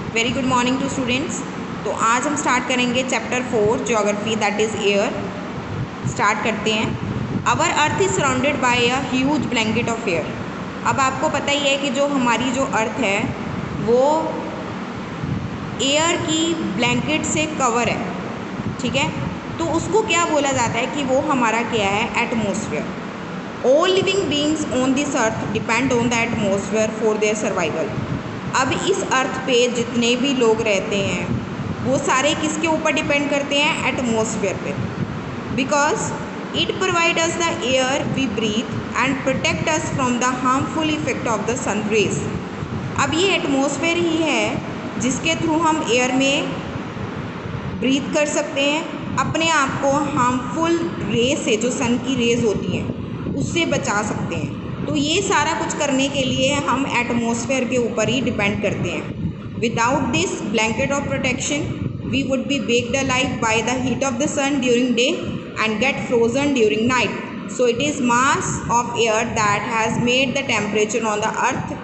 Very good morning to students. तो आज हम स्टार्ट करेंगे chapter 4 geography that is air. Start करते हैं। Our earth is surrounded by a huge blanket of air. अब आपको पता ही है कि जो हमारी जो अर्थ है वो एयर की ब्लैंकेट से कवर है, ठीक है। तो उसको क्या बोला जाता है कि वो हमारा क्या है, atmosphere. All living beings on this earth depend on the atmosphere for their survival. अब इस अर्थ पे जितने भी लोग रहते हैं वो सारे किसके ऊपर डिपेंड करते हैं, एटमॉस्फेयर पे। Because it provide us the air we breathe and protect us from the harmful effect of the sun rays. अब ये एटमॉस्फेयर ही है जिसके थ्रू हम एयर में ब्रीथ कर सकते हैं, अपने आप को हार्मफुल रेज से, जो सन की रेज होती हैं, उससे बचा सकते हैं। तो ये सारा कुछ करने के लिए हम एटमॉस्फेयर के ऊपर ही डिपेंड करते हैं। Without this blanket of protection we would be baked alive by the heat of the sun during day and get frozen during night. So it is mass of air that has made the temperature on the earth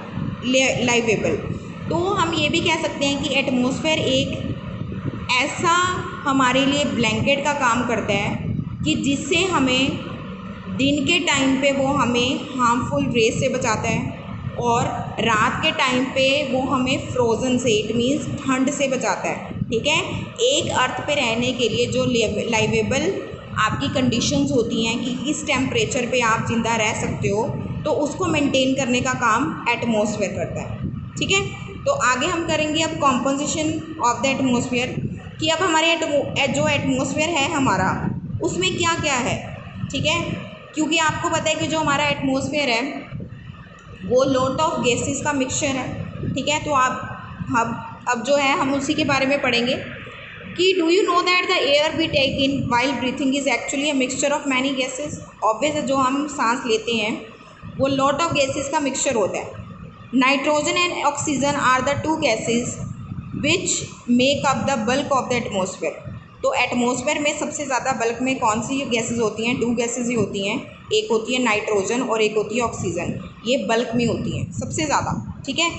livable. तो हम ये भी कह सकते हैं कि atmosphere एक ऐसा हमारे लिए ब्लैंकेट का काम करता है कि जिससे हमें दिन के टाइम पे वो हमें हार्मफुल रेस से बचाता है और रात के टाइम पे वो हमें फ्रोज़न से, इट मीन्स ठंड से बचाता है, ठीक है। एक अर्थ पे रहने के लिए जो लाइवेबल आपकी कंडीशंस होती हैं कि किस टेम्परेचर पे आप ज़िंदा रह सकते हो, तो उसको मेंटेन करने का काम एटमॉस्फेयर करता है, ठीक है। तो आगे हम करेंगे अब कॉम्पोजिशन ऑफ द एटमॉस्फेयर, कि अब हमारे जो एटमॉस्फेयर है हमारा उसमें क्या क्या है, ठीक है। क्योंकि आपको पता है कि जो हमारा एटमॉस्फेयर है वो लॉट ऑफ गैसेस का मिक्सचर है, ठीक है। तो आप अब जो है हम उसी के बारे में पढ़ेंगे कि do you know that the air we take in while breathing is actually a mixture of many gases. Obvious जो हम सांस लेते हैं वो लॉट ऑफ गैसेस का मिक्सचर होता है। Nitrogen and oxygen are the two gases which make up the bulk of the atmosphere. तो एटमॉस्फेयर में सबसे ज़्यादा बल्क में कौन सी गैसेस होती हैं, 2 गैसेस ही होती हैं। एक होती है नाइट्रोजन और एक होती है ऑक्सीजन। ये बल्क में होती हैं सबसे ज़्यादा, ठीक है।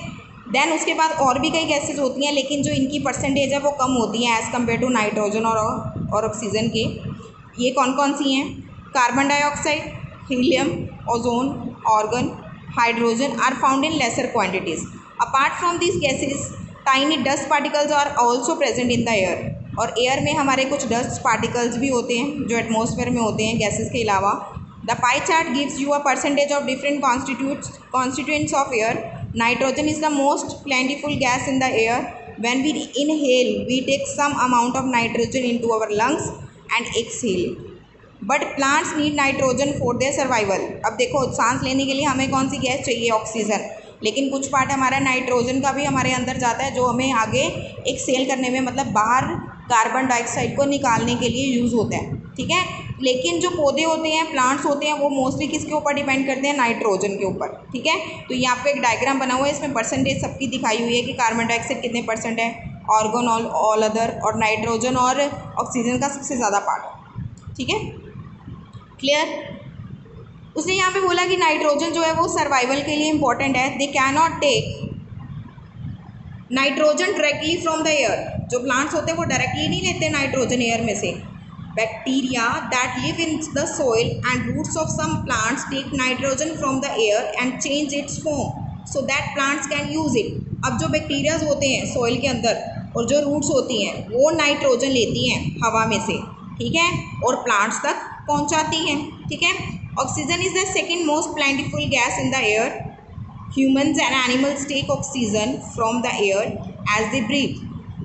देन उसके बाद और भी कई गैसेस होती हैं, लेकिन जो इनकी परसेंटेज है वो कम होती है एज़ कम्पेयर टू नाइट्रोजन और ऑक्सीजन के। ये कौन कौन सी हैं, carbon dioxide, helium, ozone, argon, hydrogen are found in lesser quantities. Apart from this gases tiny dust particles are also present in the air. और एयर में हमारे कुछ डस्ट पार्टिकल्स भी होते हैं जो एटमॉस्फेयर में होते हैं गैसेस के अलावा। The pie chart gives you a percentage of different constituents of air. Nitrogen is the most plentiful gas in the air. When we inhale we take some amount of nitrogen into our lungs and exhale. But plants need nitrogen for their survival. अब देखो, सांस लेने के लिए हमें कौन सी gas चाहिए, oxygen, लेकिन कुछ पार्ट हमारा नाइट्रोजन का भी हमारे अंदर जाता है जो हमें आगे एक्सहेल करने में, मतलब बाहर कार्बन डाइऑक्साइड को निकालने के लिए यूज़ होता है, ठीक है। लेकिन जो पौधे होते हैं, प्लांट्स होते हैं, वो मोस्टली किसके ऊपर डिपेंड करते हैं, नाइट्रोजन के ऊपर, ठीक है। तो यहाँ पे एक डायग्राम बना हुआ है, इसमें परसेंटेज सबकी दिखाई हुई है कि कार्बन डाइऑक्साइड कितने परसेंट है, ऑर्गन ऑल अदर, और नाइट्रोजन और ऑक्सीजन का सबसे ज़्यादा पार्ट, ठीक है। क्लियर। उसने यहाँ पे बोला कि नाइट्रोजन जो है वो सर्वाइवल के लिए इंपॉर्टेंट है। They can not take nitrogen directly from the air. जो प्लांट्स होते हैं वो डायरेक्टली नहीं लेते नाइट्रोजन एयर में से। Bacteria that live in the soil and roots of some plants take nitrogen from the air and change its form so that plants can use it. अब जो बैक्टीरियाज होते हैं सॉइल के अंदर और जो रूट्स होती हैं वो नाइट्रोजन लेती हैं हवा में से, ठीक है, और प्लांट्स तक पहुँचाती हैं, ठीक है। Oxygen is the second most plentiful gas in the air. Humans and animals take oxygen from the air as they breathe.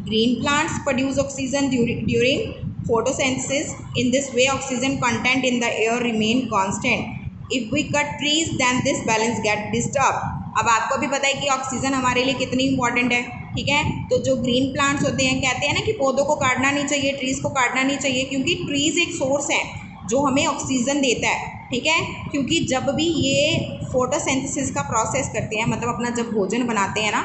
Green plants produce oxygen during photosynthesis. In this way, oxygen content in the air remain constant. If we cut trees, then this balance get disturbed. अब आपको भी पता है कि oxygen हमारे लिए कितनी important है, ठीक है। तो जो ग्रीन प्लांट्स होते हैं, कहते हैं ना कि पौधों को काटना नहीं चाहिए, ट्रीज़ को काटना नहीं चाहिए, क्योंकि ट्रीज़ एक सोर्स है जो हमें ऑक्सीजन देता है, ठीक है। क्योंकि जब भी ये फोटोसिंथेसिस का प्रोसेस करते हैं, मतलब अपना जब भोजन बनाते हैं ना,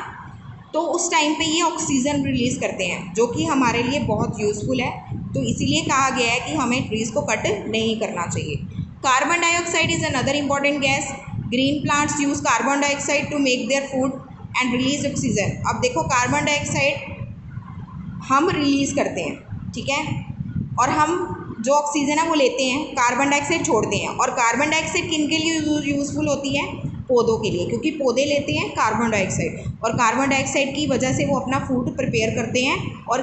तो उस टाइम पे ये ऑक्सीजन रिलीज़ करते हैं जो कि हमारे लिए बहुत यूज़फुल है। तो इसीलिए कहा गया है कि हमें ट्रीज़ को कट नहीं करना चाहिए। Carbon dioxide is another important gas. Green plants use carbon dioxide to make their food. And release oxygen. अब देखो कार्बन डाइऑक्साइड हम रिलीज़ करते हैं, ठीक है, और हम जो ऑक्सीजन है वो लेते हैं, कार्बन डाइऑक्साइड छोड़ते हैं। और कार्बन डाइऑक्साइड किन के लिए यूज़फुल होती है? पौधों के लिए, क्योंकि पौधे लेते हैं कार्बन डाइऑक्साइड और कार्बन डाइऑक्साइड की वजह से वो अपना फूड प्रिपेयर करते हैं और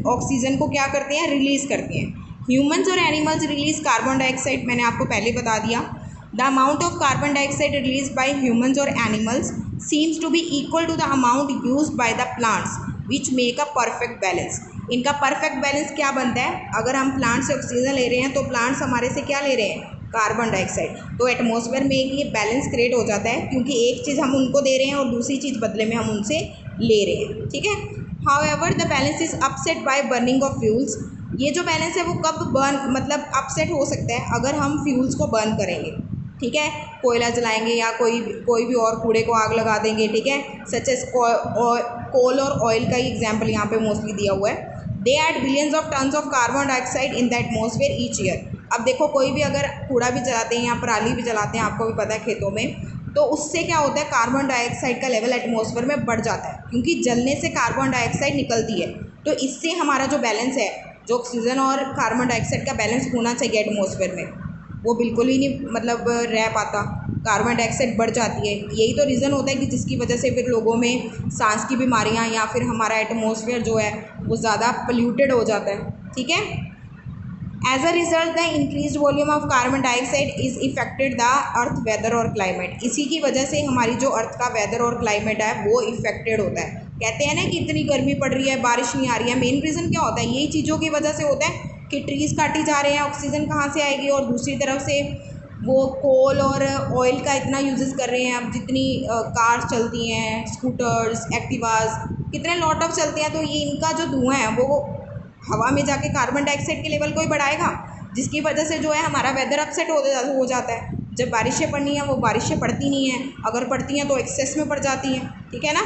ऑक्सीजन को क्या करते हैं? रिलीज़ करते हैं। ह्यूमन्स और एनिमल्स रिलीज कार्बन डाइऑक्साइड, मैंने आपको पहले बता दिया। The amount of carbon dioxide release by humans और animals seems to be equal to the amount used by the plants which make a perfect balance. इनका परफेक्ट बैलेंस क्या बनता है? अगर हम प्लांट से ऑक्सीजन ले रहे हैं तो प्लांट्स हमारे से क्या ले रहे हैं? Carbon dioxide. तो एटमॉस्फेयर में ये बैलेंस क्रिएट हो जाता है, क्योंकि एक चीज़ हम उनको दे रहे हैं और दूसरी चीज़ बदले में हम उनसे ले रहे हैं, ठीक है। However the balance is upset by burning of fuels. ये जो बैलेंस है वो कब मतलब अपसेट हो सकता है? अगर हम फ्यूल्स को बर्न करेंगे, ठीक है, कोयला जलाएंगे या कोई भी और कूड़े को आग लगा देंगे, ठीक है, सच एज कोल और ऑयल का ही एग्जाम्पल यहाँ पे मोस्टली दिया हुआ है। They add billions of tons of carbon dioxide in the atmosphere each year. अब देखो कोई भी अगर कूड़ा भी जलाते हैं या पराली भी जलाते हैं, आपको भी पता है खेतों में, तो उससे क्या होता है? कार्बन डाइऑक्साइड का लेवल एटमॉस्फेयर में बढ़ जाता है, क्योंकि जलने से कार्बन डाइऑक्साइड निकलती है। तो इससे हमारा जो बैलेंस है, जो ऑक्सीजन और कार्बन डाइऑक्साइड का बैलेंस होना चाहिए एटमॉस्फेयर में, वो बिल्कुल ही नहीं मतलब रह पाता, कार्बन डाइऑक्साइड बढ़ जाती है। यही तो रीज़न होता है कि जिसकी वजह से फिर लोगों में सांस की बीमारियां या फिर हमारा एटमॉस्फेयर जो है वो ज़्यादा पोल्यूटेड हो जाता है, ठीक है। As a result the increase volume of carbon dioxide is effected the earth weather और क्लाइमेट। इसी की वजह से हमारी जो अर्थ का वेदर और क्लाइमेट है वो इफेक्टेड होता है। कहते हैं ना कि इतनी गर्मी पड़ रही है, बारिश नहीं आ रही है, मेन रीज़न क्या होता है? यही चीज़ों की वजह से होता है कि ट्रीज़ काटी जा रहे हैं, ऑक्सीजन कहाँ से आएगी? और दूसरी तरफ से वो कोल और ऑयल का इतना यूजेस कर रहे हैं। अब जितनी कार्स चलती हैं, स्कूटर्स, एक्टिवास, कितने लॉट ऑफ चलते हैं, तो ये इनका जो धुआं है वो हवा में जाके कार्बन डाइऑक्साइड के लेवल को ही बढ़ाएगा, जिसकी वजह से जो है हमारा वेदर अपसेट हो जाता है। जब बारिशें पड़नी है वो बारिशें पड़ती नहीं हैं, अगर पड़ती हैं तो एक्सेस में पड़ जाती हैं, ठीक है ना।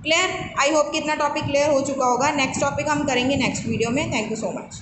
क्लियर? आई होप कि इतना टॉपिक क्लियर हो चुका होगा। नेक्स्ट टॉपिक हम करेंगे नेक्स्ट वीडियो में। Thank you so much.